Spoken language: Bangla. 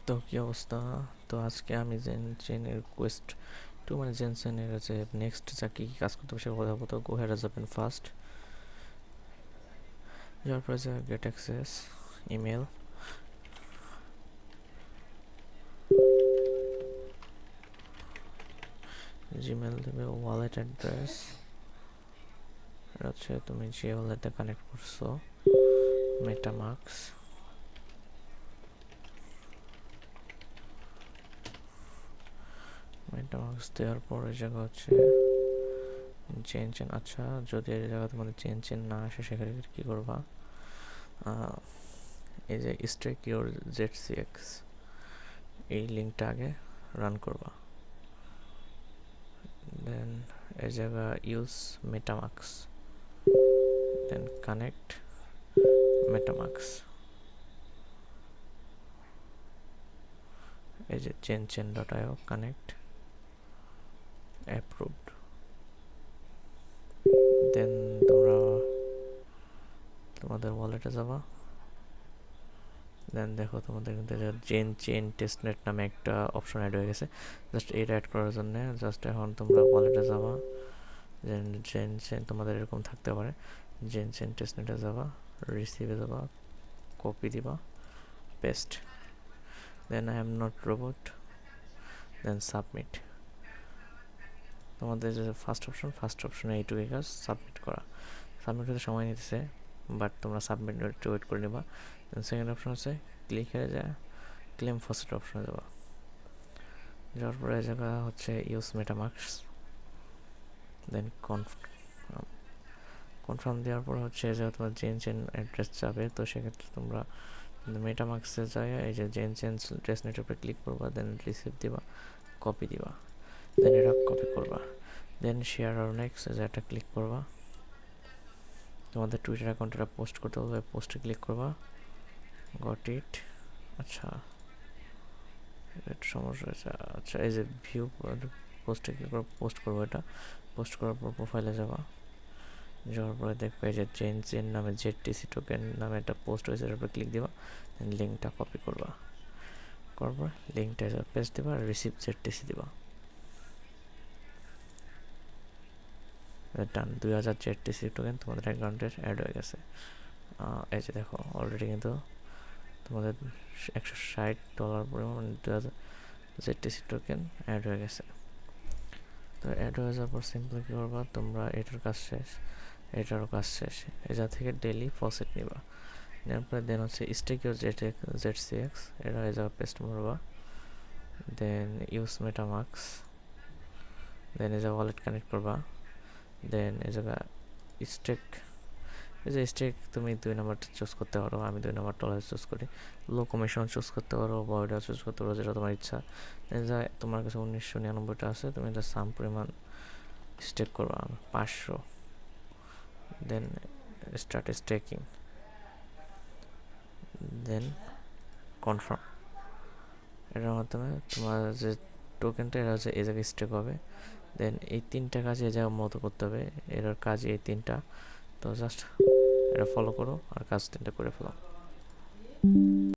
তো কি অবস্থা? তো আজকে আমি জেনের কোয়েস্ট টু মানে জেনসেনের যে নেক্সট যা কি কাজ করতে হবে সে কথা বলতে গো হেড যাবেন ফার্স্ট। যাওয়ার পরে যে গেট অ্যাক্সেস ইমেল, জিমেল দেবে, ওয়ালেট অ্যাড্রেস, এটা হচ্ছে তুমি যে ওয়ালেটে কানেক্ট করছো, মেটামাক্স, মেটামাক্স দেওয়ার পরে জায়গা হচ্ছে চেন। আচ্ছা, যদি এই জায়গা তোমাদের চেন না আসে সেক্ষেত্রে কী করবা? এই যে স্ট্রেক ইউর ZCX এই লিঙ্কটা আগে রান করবা, দেন এই জায়গা use MetaMask, then connect MetaMask, এই যে চেন.io কানেক্ট অ্যাপ্রুভড। দেন তোমরা তোমাদের ওয়ালেটে যাবা, দেন দেখো তোমাদের কিন্তু চেন টেস্টনেট নামে একটা অপশন অ্যাড হয়ে গেছে। জাস্ট এটা অ্যাড করার জন্য জাস্ট এখন তোমরা ওয়ালেটে যাবা, চেন তোমাদের এরকম থাকতে পারে, চেন টেস্টনেটে যাবা, রিসিভে যাবা, কপি দিবা, paste, then I am not robot, then submit. তোমাদের যে ফার্স্ট অপশনে এইটুকুই কাজ, সাবমিট করা। সাবমিট হতে সময় নিতেছে, বাট তোমরা সাবমিট ওয়েট করে নেবা। দেন সেকেন্ড অপশন আছে ক্লিক হয়ে যায় ক্লেম ফার্স্ট অপশনে যাবা, যাওয়ার পরে জায়গা হচ্ছে ইউজ মেটামাক্স, দেন কনফার্ম দেওয়ার পর হচ্ছে যে তোমার চেন অ্যাড্রেস যাবে, তো সেক্ষেত্রে তোমরা মেটামাক্সে যায় এই যে চেন টেস্টনেটের উপরে ক্লিক করবা, দেন রিসিভ দিবা, কপি দিবা, দেন এটা কপি করবা, দেন শেয়ার আর নেক্সট এটা ক্লিক করবা। তোমাদের টুইটার অ্যাকাউন্টে পোস্ট করতে হবে, পোস্টে ক্লিক করবা, গট ইট। আচ্ছা, একটু সমস্যা হয়েছে। আচ্ছা, এই যে ভিউ পোস্টে ক্লিক করে পোস্ট করবো, এটা পোস্ট করার পর প্রোফাইলে যাবা, যাওয়ার পরে দেখবে যে চেন নামে ZTC টোকেন নামে একটা পোস্ট হয়েছে, এটার উপরে ক্লিক দিবা, দেন লিঙ্কটা কপি করবা, করবা লিঙ্কটা পেস্ট দিবা, রিসিভ ZTC দিবা, ডান। 2000 ZTC টোকেন তোমাদের অ্যাকাউন্টে অ্যাড হয়ে গেছে। এই যে দেখো অলরেডি কিন্তু তোমাদের $160 পরিমাণ 2000 ZTC টোকেন অ্যাড হয়ে গেছে। তো অ্যাড হয়ে যাওয়ার পর সিম্পলি কী করবা, তোমরা এটার কাজ শেষ, এটারও কাজ শেষ, এটা থেকে ডেলি ফসেট নিবা, নেওয়ার পরে দেন হচ্ছে স্টেক ইউর ZCX, এটা এই জায়গা পেস্ট মারবা, দেন ইউজ মেটামাক্স, দেন এই জায়গা ওয়ালেট কানেক্ট করবা, দেন এই জায়গা স্টেক, এই যে স্টেক তুমি 2 নাম্বারটা চুজ করতে পারো, আমি 2 নাম্বার ডলার চুজ করি, লো কমিশন চুজ করতে পারো, বয়টা চুজ করতে পারো, যেটা তোমার ইচ্ছা। যা তোমার কাছে 1999টা আছে, তুমি এটা সাম পরিমাণ স্টেক করবা 500, দেন স্টার্ট স্টেকিং, দেন কনফার্ম। এটার মাধ্যমে তোমার যে টোকেনটা এটা হচ্ছে এই জায়গায় স্টেক হবে। দেন এই 3টা কাজ এই জায়গার মতো করতে হবে, এটার কাজ এই 3টা। তো জাস্ট এটা ফলো করো আর কাজ 3টা করে ফেলো।